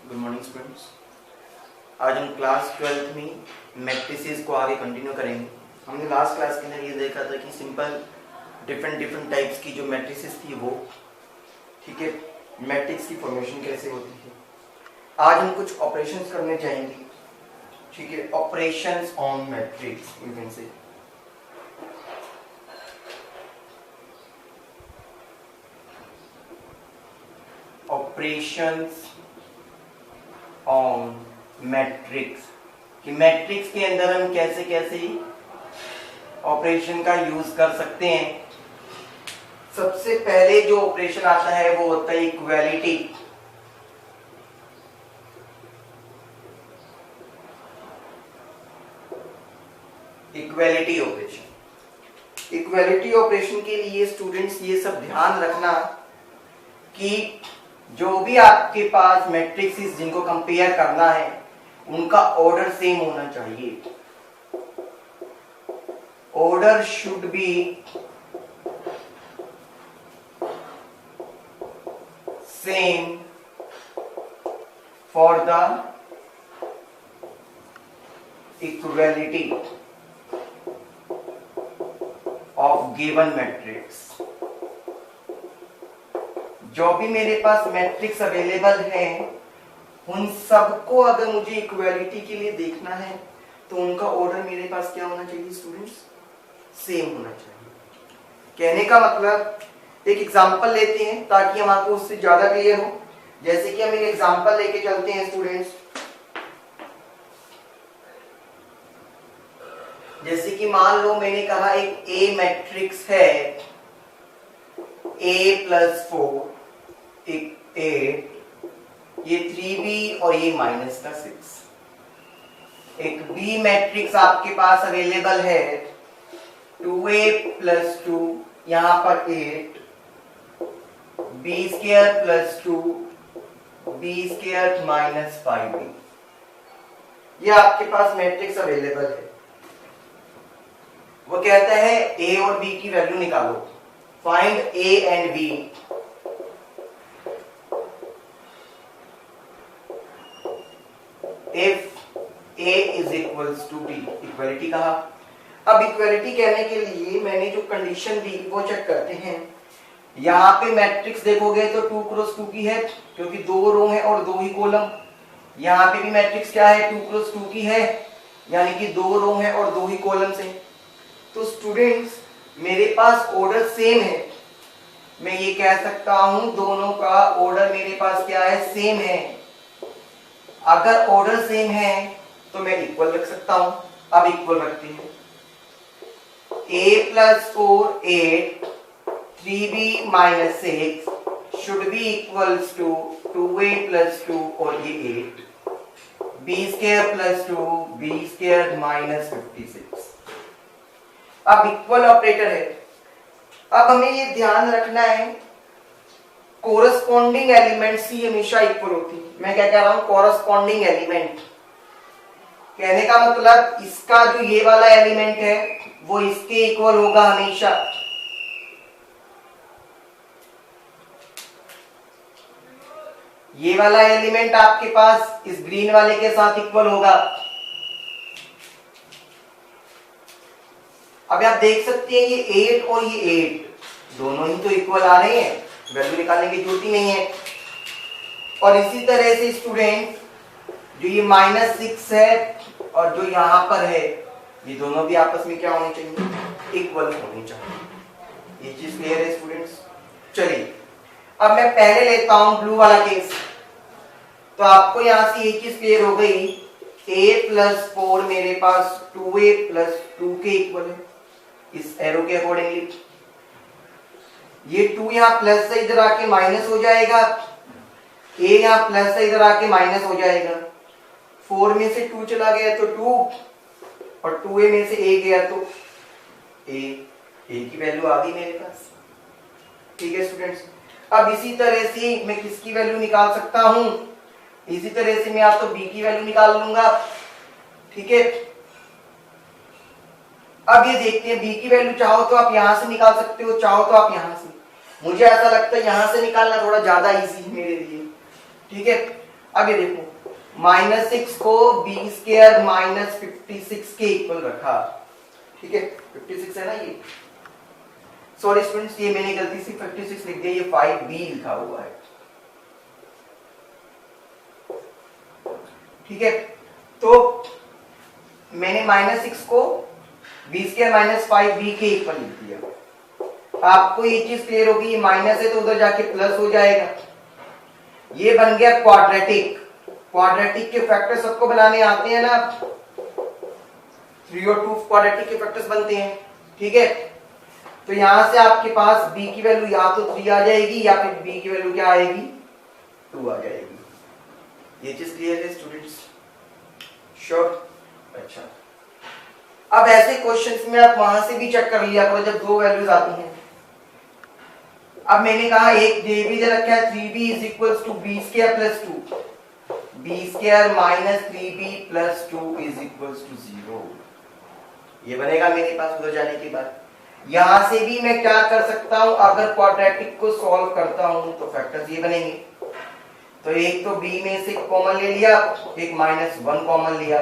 Good morning students. आज हम class 12th में मैट्रिसेस को आगे कंटिन्यू करेंगे। हमने लास्ट क्लास के अंदर ये देखा था कि सिंपल डिफरेंट टाइप्स की जो मैट्रिसेस थी वो, ठीक है, मैट्रिक्स की फॉर्मेशन कैसे होती है। आज हम कुछ ऑपरेशंस करने जाएंगे, ठीक है, operations on matrix you can say. Operations on matrix कि मैट्रिक्स के अंदर हम कैसे कैसे ऑपरेशन का यूज कर सकते हैं। सबसे पहले जो ऑपरेशन आता है वो होता है equality. Equality operation, equality operation के लिए स्टूडेंट्स ये सब ध्यान रखना कि जो भी आपके पास मैट्रिक्स जिनको कंपेयर करना है उनका ऑर्डर सेम होना चाहिए। Order should be same for the equality of given matrix. जो भी मेरे पास मैट्रिक्स अवेलेबल है उन सबको अगर मुझे इक्वालिटी के लिए देखना है तो उनका ऑर्डर मेरे पास क्या होना चाहिए स्टूडेंट्स? सेम होना चाहिए। कहने का मतलब, एक एग्जांपल लेते हैं ताकि हम आपको उससे ज्यादा क्लियर हो। जैसे कि हम एक एग्जांपल लेके चलते हैं स्टूडेंट्स। जैसे कि मान लो मैंने कहा एक ए मैट्रिक्स है, A+4 8, ये 3B और ये -6। एक B मैट्रिक्स आपके पास अवेलेबल है 2A+2, यहां पर 8, B² + 2, B² - 5B। ये आपके पास मैट्रिक्स अवेलेबल है। वो कहता है A और B की वैल्यू निकालो, find A and B। If A is equals to B, equality कहा। अब इक्वालिटी कहने के लिए मैंने जो कंडीशन दी वो चेक करते हैं। यहाँ पे मैट्रिक्स देखोगे तो 2 क्रॉस 2 की है क्योंकि 2 रो है और 2 ही कॉलम। यहाँ पे भी मैट्रिक्स क्या है? 2 क्रॉस 2 की है, यानी कि 2 रो है और 2 ही कॉलम्स हैं। तो स्टूडेंट्स मेरे पास ऑर्डर सेम है। मैं ये कह सकता हूं दोनों का ऑर्डर मेरे पास क्या है? सेम है। अगर ऑर्डर सेम है तो मैं इक्वल रख सकता हूं। अब इक्वल रखते हैं। A+4 8, 3B - 6 should be equals to 2A+2 और ये 8, B² + 2, B² - 56। अब इक्वल ऑपरेटर है। अब हमें ये ध्यान रखना है कोरस्पॉन्डिंग एलिमेंट्स ही हमेशा इक्वल होती है। मैं क्या कह रहा हूं? Corresponding element. कहने का मतलब इसका जो ये वाला एलिमेंट है वो इसके इक्वल होगा हमेशा। ये वाला एलिमेंट आपके पास इस ग्रीन वाले के साथ इक्वल होगा। अब आप देख सकते हैं ये 8 और ये 8 दोनों ही तो इक्वल आ रहे हैं, वैल्यू निकालने की जरूरत ही नहीं है। और इसी तरह से स्टूडेंट जो ये -6 है और जो यहाँ पर है ये दोनों भी आपस में क्या होने चाहिए? इक्वल होने चाहिए। ये चीज क्लियर है स्टूडेंट्स? चलिए अब मैं पहले लेता हूं ब्लू वाला केस। तो आपको यहां से एक चीज क्लियर हो गई, A+4 मेरे पास 2A+2 के इक्वल है इस एरो के अकॉर्डिंगली। ये 2 यहाँ प्लस से इधर आके माइनस हो जाएगा, A यहाँ प्लस से इधर आके माइनस हो जाएगा। 4 में से 2 चला गया तो 2 और 2A में से A गया तो A की वैल्यू आ गई मेरे पास। ठीक है स्टूडेंट्स। अब इसी तरह से मैं किसकी वैल्यू निकाल सकता हूं? इसी तरह से मैं आप तो B की वैल्यू निकाल लूंगा। ठीक है। अब ये देखते हैं B की वैल्यू चाहो तो आप यहां से निकाल सकते हो, चाहो तो आप यहां से। मुझे ऐसा लगता है यहां से निकालना थोड़ा ज्यादा इजी है मेरे लिए। ठीक है। अब ये देखो -6 को b² माइनस 56 के इक्वल रखा, ठीक है 56 है ना ये, सॉरी स्टूडेंट्स ये मैंने गलती से 56 लिख दिया, ये 5b लिखा हुआ है, ठीक है। तो मैंने -6 को b² माइनस 5b के इक्वल लिख दिया। आपको ये चीज क्लियर होगी, ये माइनस है तो उधर जाके प्लस हो जाएगा। ये बन गया क्वाड्रेटिक। क्वाड्रेटिक के फैक्टर सबको बनाने आते हैं ना, 3 और 2 क्वाड्रेटिक के फैक्टर्स बनते हैं, ठीक है। तो यहां से आपके पास b की वैल्यू या तो 3 आ जाएगी या फिर b की वैल्यू क्या आएगी 2 आ जाएगी। ये चीज क्लियर है स्टूडेंट्स? श्योर? अच्छा, अब ऐसे क्वेश्चंस में आप वहां से भी चेक कर लिया करो जब दो वैल्यूज आती हैं। अब मैंने कहा एक ये भी दे रखा है 3b is equals to b² plus 2, b² minus 3b plus 2 is equals to 0। ये बनेगा मेरे पास उधर जाने के बाद। यहां से भी मैं क्या कर सकता हूं, अगर क्वाड्रेटिक को सॉल्व करता हूं तो फैक्टर्स ये बनेंगे। तो एक तो b में से कॉमन ले लिया, एक -1 कॉमन लिया,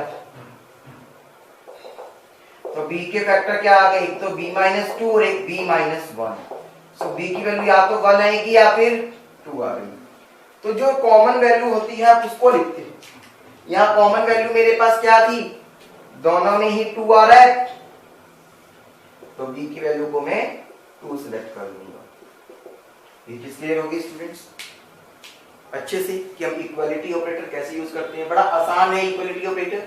तो b के फैक्टर क्या आ गए, एक तो b-2 और एक b-1। सो b की वैल्यू या तो 1 आएगी या फिर 2 आ गई। तो जो कॉमन वैल्यू होती है आप उसको लिखते हैं। यहाँ कॉमन वैल्यू मेरे पास क्या थी, दोनों में ही 2 आ रहा है, तो b की वैल्यू को मैं 2 सिलेक्ट कर लूंगा। ये चीज क्लियर होगी स्टूडेंट्स अच्छे से कि हम इक्वालिटी ऑपरेटर कैसे यूज करते हैं। बड़ा आसान है इक्वालिटी ऑपरेटर,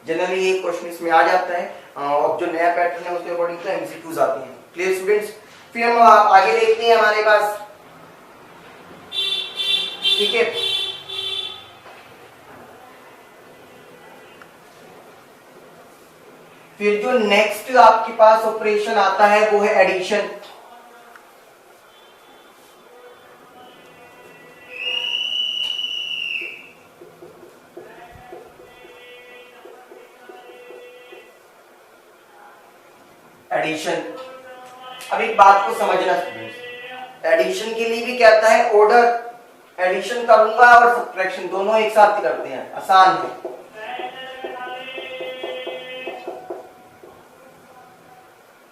जनरली ये क्वेश्चन इसमें आ जाता है। अब जो नया पैटर्न है उसके अकॉर्डिंग तो एमसीक्यूज आते हैं। Clear students? फिर हम आगे देखते हैं हमारे पास, ठीक है। फिर जो नेक्स्ट आपके पास ऑपरेशन आता है वो है एडिशन। एडिशन, अब एक बात को समझना स्टूडेंट्स, एडिशन के लिए भी कहता है ऑर्डर, एडिशन करूंगा और सब्ट्रैक्शन दोनों एक साथ करते हैं, आसान है।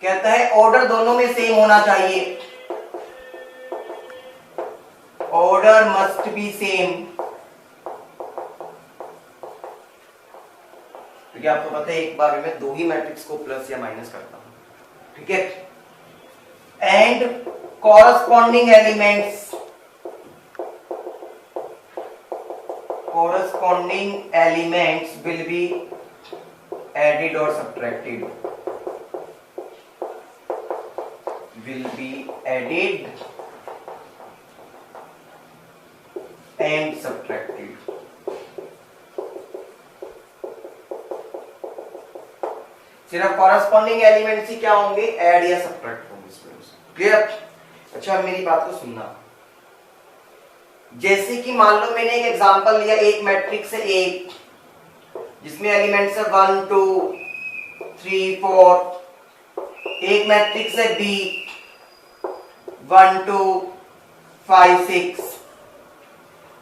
कहता है ऑर्डर दोनों में सेम होना चाहिए, ऑर्डर मस्ट बी सेम, क्योंकि आपको पता है एक बार में दो ही मैट्रिक्स को प्लस या माइनस करता हूं, ठीक है। And corresponding elements will be added और subtracted, will be added and subtracted। सिर्फ कॉरस्पॉन्डिंग एलिमेंट्स ही क्या होंगे, ऐड या सब्ट्रैक्ट होंगे। क्लियर? अच्छा मेरी बात को सुनना, जैसे कि मान लो मैंने एक एग्जांपल लिया, एक मैट्रिक्स है एक जिसमें एलिमेंट्स है 1 2 3 4, एक मैट्रिक्स है बी 1 2 5 6।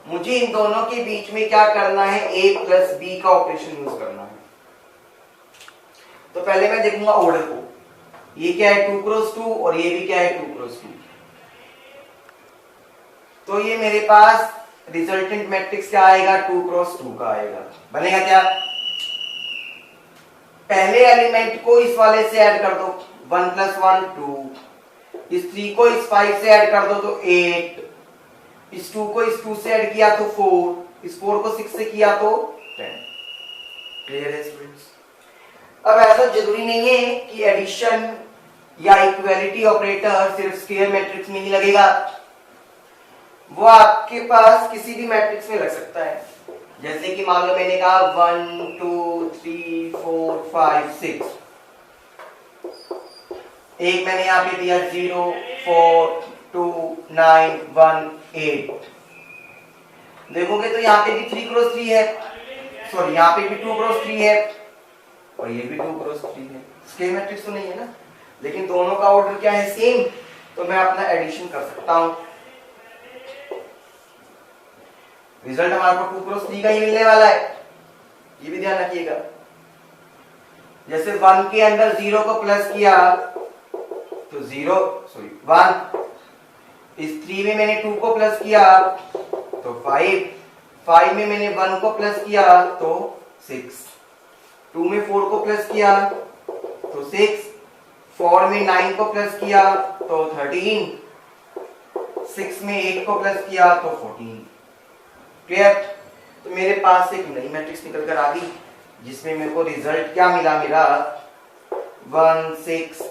मुझे इन दोनों के बीच में क्या करना है, a प्लस बी का ऑपरेशन यूज करना है। तो पहले मैं देखूंगा ऑर्डर को, ये क्या है 2 क्रॉस 2 और ये भी क्या है 2 क्रॉस 2। तो ये मेरे पास रिजल्टेंट मैट्रिक्स क्या आएगा, 2 क्रॉस 2 का आएगा। बनेगा क्या, पहले एलिमेंट को इस वाले से ऐड कर दो, 1 + 1 2, इस 3 को इस 5 से ऐड कर दो तो 8, इस 2 को इस 2 से ऐड किया तो 4, इस 4 को 6 से किया तो 10। क्लियर है स्टूडेंट्स? अब ऐसा जरूरी नहीं है कि एडिशन या इक्वालिटी ऑपरेटर सिर्फ स्क्वायर मैट्रिक्स में ही लगेगा, वो आपके पास किसी भी मैट्रिक्स में लग सकता है। जैसे कि मान लो मैंने कहा 1 2 3 4 5 6, एक मैंने यहाँ पे दिया 0 4 2 9 1 8। देखोगे तो यहाँ पे भी 3 क्रॉस 3 है, सॉरी यहाँ पे भी 2 क्रॉस 3 है और ये भी 2 क्रॉस 3 है। स्क्वायर मैट्रिक्स तो नहीं है ना, लेकिन दोनों का ऑर्डर क्या है, सेम, तो मैं अपना एडिशन कर सकता हूं। रिजल्ट हमारे को 2 क्रॉस 3 का ही मिलने वाला है, ये भी ध्यान रखिएगा। जैसे 1 के अंदर 0 को प्लस किया तो 1, इस 3 में मैंने 2 को प्लस किया तो 5 में मैंने 1 को प्लस किया तो 6, 2 में 4 को प्लस किया तो 6, 4 में 9 को प्लस किया तो 13, 6 में 8 को प्लस किया तो 14। क्लियर? तो मेरे पास एक नई मैट्रिक्स निकल कर आ गई जिसमें मेरे को रिजल्ट क्या मिला, मेरा 1, 6,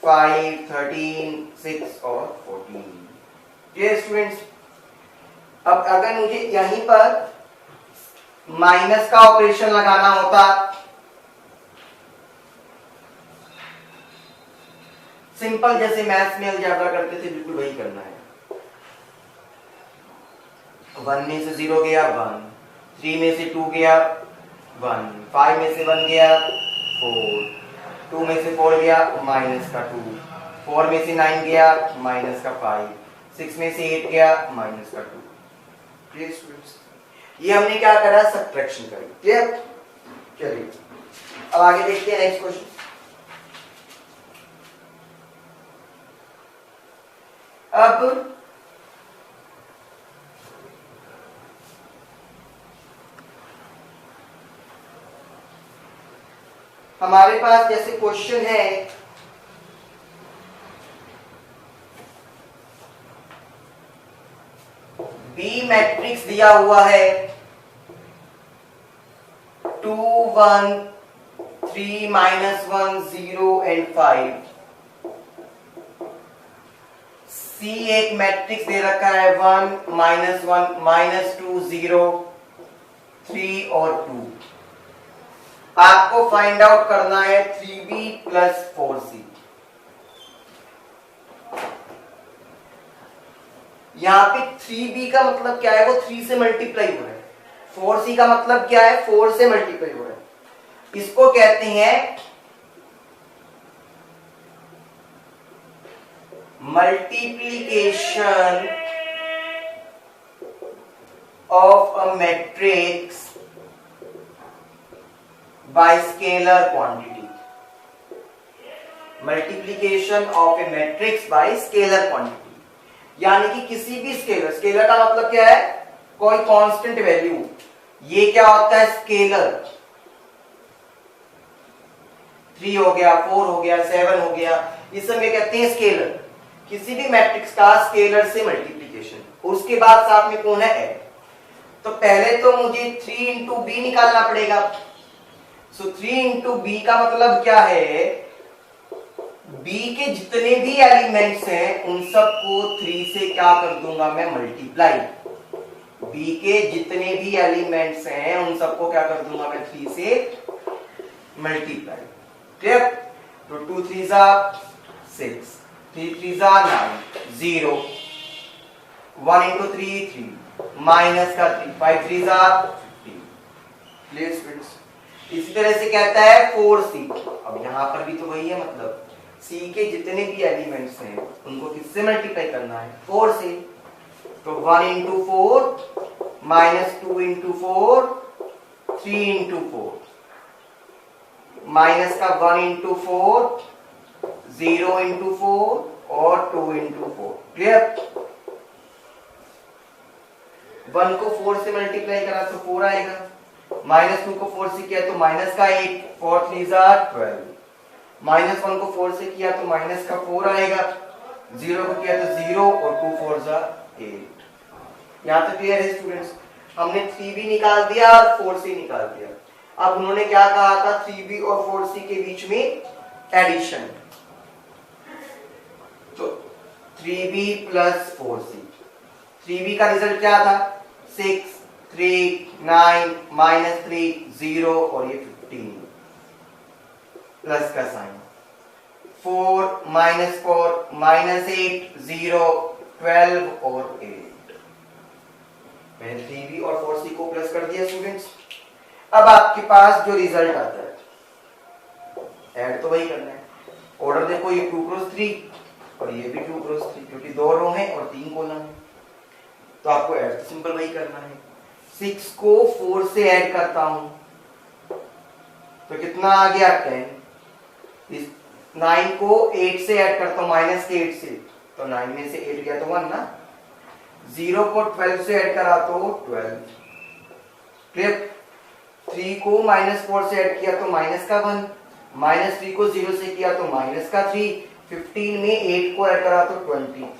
5, 13, 6 और 14। Clear students? अब अगर मुझे यहीं पर माइनस का ऑपरेशन लगाना होता, सिंपल जैसे मैथ्स में अलजेब्रा करते थे बिल्कुल वही करना है। 1 में से 0 गया 1, 3 में से 2 गया 1, 5 में से 1 गया 4, 2 में से 4 गया माइनस का 2, 4 में से 9 गया माइनस का 5, 6 में से 8 गया माइनस का 2। Clear students? ये हमने क्या करा, सब्ट्रैक्शन करी। क्लियर? चलिए अब आगे देखते हैं नेक्स्ट क्वेश्चन। अब हमारे पास जैसे क्वेश्चन है बी मैट्रिक्स दिया हुआ है 2, 1, 3, -1, 0 एंड 5। सी एक मैट्रिक्स दे रखा है 1, -1, -2, 0, 3 और 2। आपको फाइंड आउट करना है 3b + 4c। यहां पे 3b का मतलब क्या है, वो 3 से मल्टीप्लाई हो रहा है। 4c का मतलब क्या है, 4 से मल्टीप्लाई हो रहा है। इसको कहते हैं multiplication of a matrix bye scalar quantity. Multiplication of A matrix bye scalar quantity, यानी कि किसी भी स्केलर, स्केलर का मतलब क्या है, कोई कांस्टेंट वैल्यू। ये क्या होता है, स्केलर। 3 हो गया, 4 हो गया, 7 हो गया, ये सब में कहते हैं स्केलर। किसी भी मैट्रिक्स का स्केलर से मल्टीप्लिकेशन, उसके बाद साथ में कौन है, ऐड। तो पहले तो मुझे 3 × b निकालना पड़ेगा। सो 3 × b का मतलब क्या है, b के जितने भी एलिमेंट्स हैं उन सबको 3 से क्या कर दूंगा मैं, मल्टीप्लाई। b के जितने भी एलिमेंट्स हैं उन सबको क्या कर दूंगा मैं, 3 से मल्टीप्लाई। क्लियर? तो 2 3 6, 3 3 9, 0, 1 × 3 3, माइनस का 3, 5 3 15। Clear students? इसी तरह से कहता है 4c। अब यहां पर भी तो वही है, मतलब c के जितने भी एलिमेंट्स हैं उनको किससे मल्टीप्लाई करना है, 4 से। तो 1 × 4, -2 × 4, 3 × 4, माइनस का 1 × 4, 0 × 4 और 2 × 4। क्लियर? 1 को 4 से मल्टीप्लाई करा तो 4 आएगा, -2 को 4 से किया तो माइनस का 8, 4 3 12, -1 को 4 से किया तो माइनस का 4 आएगा, 0 को किया तो 0 और 2 4 8। यहां तक क्लियर है स्टूडेंट्स? हमने 3b निकाल दिया और 4c निकाल दिया। अब उन्होंने क्या कहा था, 3b और 4c के बीच में एडिशन। तो 3b + 4c, 3b का रिजल्ट क्या था, 6, 3, 9, -3, 0 और ये 15, प्लस का साइन, 4, -4, -8, 0, 12 और 8। मैंने 3b और 4c को प्लस कर दिया स्टूडेंट्स। अब आपके पास जो रिजल्ट आता है, ऐड तो वही करना है। ऑर्डर देखो, ये 2 × 3 और ये भी 2 × 3, क्योंकि 2 रो हैं और 3 कॉलम है, तो आपको ऐड तो सिंपल वही करना है। 6 को 4 से ऐड करता हूं तो कितना आ गया 10। इस 9 को 8 से ऐड करता हूं, माइनस के 8 से, तो 9 में से 8 गया तो 1 ना। 0 को 12 से ऐड करा तो 12। क्लियर। 3 को -4 से ऐड किया तो माइनस का 1, -3 को 0 से किया तो माइनस का 3, 15 में 8 को ऐड करा तो 23।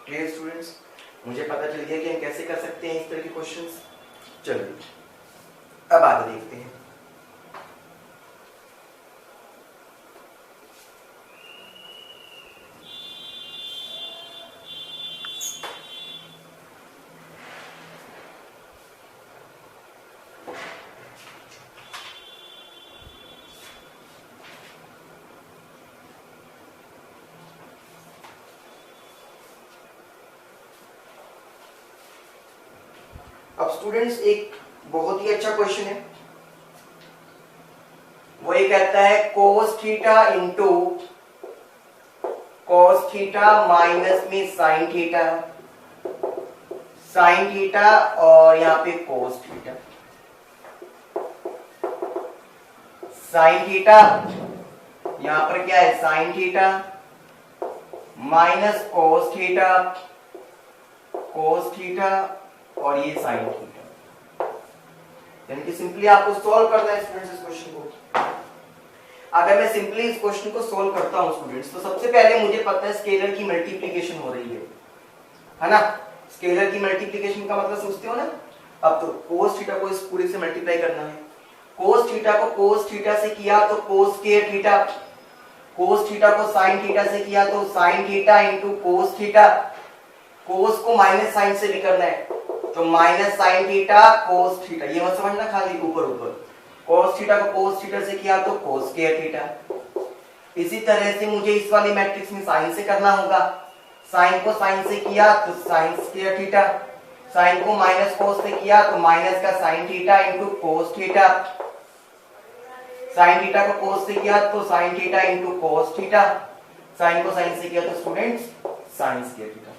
क्लियर स्टूडेंट्स, मुझे पता चल गया कि हम कैसे कर सकते हैं इस तरह के क्वेश्चंस। चलिए अब आगे देखते हैं। अब स्टूडेंट्स एक बहुत ही अच्छा क्वेश्चन है, वो ये कहता है cos theta into cos theta minus में sin थीटा, sin थीटा और यहाँ पे cos थीटा। sin थीटा यहाँ पर क्या है sin theta minus cos theta, cos theta और ये sin थीटा। यानी कि सिंपली आपको सॉल्व करना है स्टूडेंट्स इस क्वेश्चन को। अगर मैं सिंपली इस क्वेश्चन को सॉल्व करता हूं स्टूडेंट्स, तो सबसे पहले मुझे पता है स्केलर की मल्टीप्लिकेशन हो रही है ना। स्केलर की मल्टीप्लिकेशन का मतलब समझते हो ना। अब तो cos थीटा को इस पूरे से मल्टीप्लाई करना है। cos थीटा को cos थीटा से किया तो cos square theta, cos theta को sin थीटा से किया तो sin theta into cos theta. cos को माइनस साइन से भी करना है तो minus sine theta cos theta, ये मत समझना खाली ऊपर ऊपर। cos थीटा को cos थीटा से किया तो cos स्क्वायर थीटा। इसी तरह से मुझे इस वाली मैट्रिक्स में साइन से करना होगा। साइन को साइन से किया तो साइन स्क्वायर थीटा, साइन को माइनस cos से किया तो माइनस का sine theta into cos theta, sine theta को cos से किया तो sine theta into cos theta, sine को साइन से किया तो स्टूडेंट्स साइन स्क्वायर थीटा।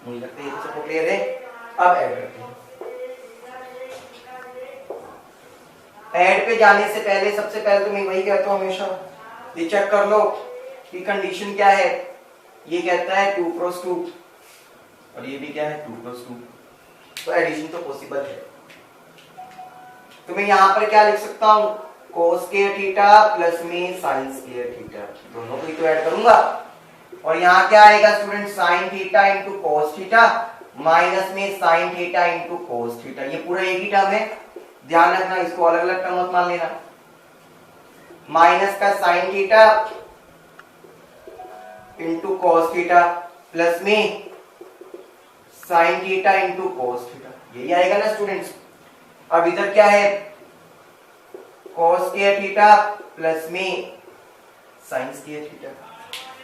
मुझे लगता है ये तो सबको क्लियर है। अब ऐड करते हैं। ऐड पे जाने से पहले सबसे पहले तो मैं वही कहता हूं हमेशा, ये चेक कर लो कि कंडीशन क्या है। ये कहता है 2 क्रॉस 2 और ये भी क्या है 2 क्रॉस 2, तो एडिशन तो पॉसिबल है। तो मैं यहां पर क्या लिख सकता हूं cos स्क्वायर थीटा प्लस में sin स्क्वायर थीटा, दोनों को ही तो ऐड करूंगा। और यहाँ क्या आएगा student sin theta into cos theta minus में sin theta into cos theta. ये पूरा एक ही टर्म है, ध्यान रखना, इसको अलग अलग टर्म मत मान लेना। माइनस का sin theta into cos theta plus में sin theta into cos theta, यही आएगा ना स्टूडेंट्स। अब इधर क्या है cos स्क्वायर थीटा प्लस में sin स्क्वायर थीटा।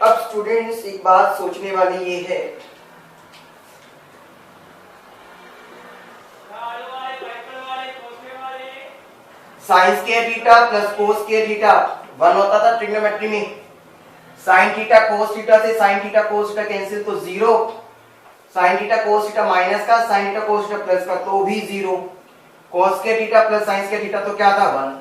अब स्टूडेंट्स एक बात सोचने वाली ये है, sign square theta plus cos square theta 1 होता था ट्रिग्नोमेट्री में। साइन थीटा cos थीटा से sine theta cos theta cancel तो 0, sine theta cos theta minus का, sine theta cos theta plus का तो भी 0, cos square theta plus sign square theta तो क्या था 1,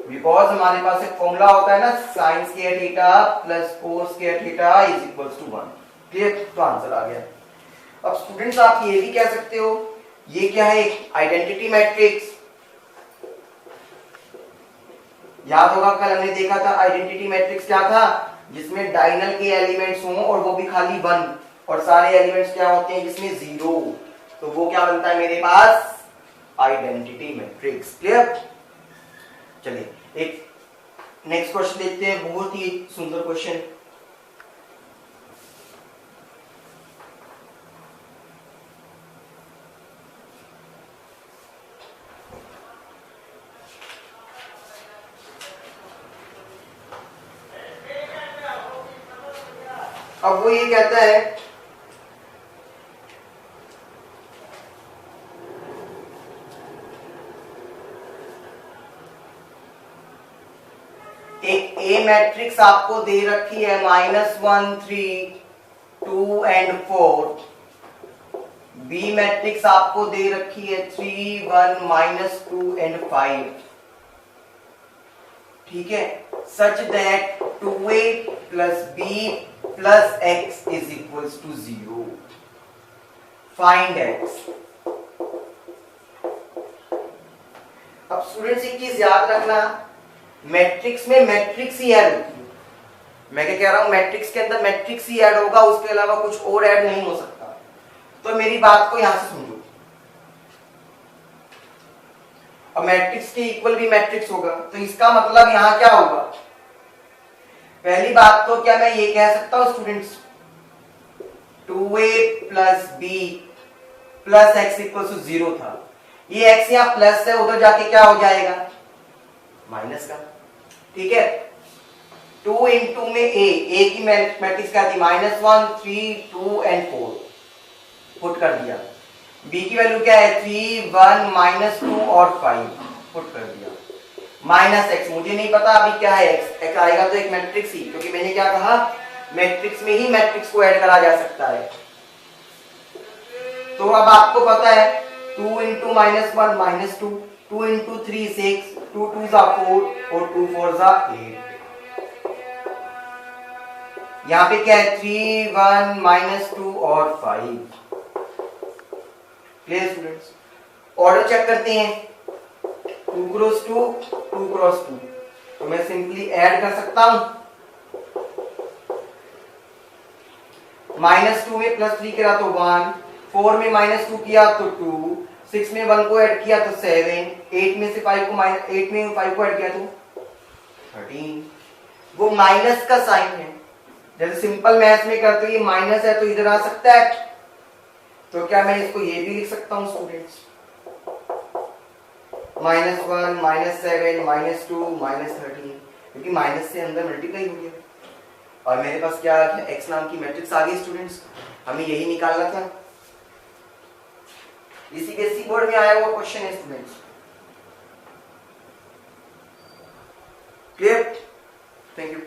बिकॉज हमारे पास एक फॉर्मूला होता है ना sine square theta plus cos square theta is equals to 1। Clear, तो आंसर आ गया। अब स्टूडेंट्स आप ये भी कह सकते हो ये क्या है आइडेंटिटी मैट्रिक्स। याद होगा कल हमने देखा था आइडेंटिटी मैट्रिक्स क्या था, जिसमें डायगोनल के एलिमेंट्स हों और वो भी खाली 1 और सारे एलिमेंट्स क्या होते हैं जिसमें 0, तो वो क्या बनता है मेरे पास आइडेंटिटी मैट्रिक्स। क्लियर, चलिए एक नेक्स्ट क्वेश्चन देखते हैं, बहुत ही सुंदर क्वेश्चन। अब वो ये कहता है एक ए मैट्रिक्स आपको दे रखी है -1 3 2 एंड 4, बी मैट्रिक्स आपको दे रखी है 3 1 -2 एंड 5, ठीक है, such that 2a plus b plus x is equals to 0। Find x. अब स्टूडेंट्स एक चीज याद रखना, मैट्रिक्स में मैट्रिक्स ही ऐड होती है। मैं क्या कह रहा हूं, मैट्रिक्स के अंदर मैट्रिक्स ही ऐड होगा, उसके अलावा कुछ और ऐड नहीं हो सकता। तो मेरी बात को यहां से समझो, अब मैट्रिक्स के इक्वल भी मैट्रिक्स होगा, तो इसका मतलब यहां क्या होगा। पहली बात तो क्या मैं ये कह सकता हूं students 2a plus b plus x equal to 0 था, ये एक्स यहां प्लस है, उधर जाके क्या हो जाएगा माइनस का, ठीक है। 2 इंटू में ए की मैट्रिक्स क्या थी -1 3 2 एंड 4 पुट कर दिया। बी की वैल्यू क्या है 3 1 -2 और 5 पुट कर दिया। माइनस एक्स मुझे नहीं पता अभी क्या है, एक्स आएगा तो एक मैट्रिक्स ही, क्योंकि मैंने क्या कहा मैट्रिक्स में ही मैट्रिक्स को ऐड करा जा सकता है। तो अब आपको पता है 2 इंटू -1 -2, 2 इंटू 3 6, 2 2 4 और 2 4 8। यहाँ पे क्या है 3 1 -2 और 5। क्लियर स्टूडेंट्स, ऑर्डर चेक करते हैं 2 क्रॉस 2 2 क्रॉस 2, तो मैं सिंपली ऐड कर सकता हूं। -2 में +3 करा तो 1, 4 में -2 किया तो 2, 6 में 1 को ऐड किया तो 7, 8 में 5 को ऐड किया तो 13। वो माइनस का साइन है, जैसे सिंपल मैथ्स में करते ये माइनस है तो इधर आ सकता है, तो क्या मैं इसको ये भी लिख सकता हूं स्टूडेंट्स -1 -7 -2 -13, क्योंकि माइनस से अंदर मल्टीप्लाई हो गया और मेरे पास क्या आ गया x नाम की मैट्रिक्स आ गई स्टूडेंट्स। हमें यही निकालना था, इसी बेसिक बोर्ड में आया हुआ क्वेश्चन है स्टूडेंट्स। Clear, thank you.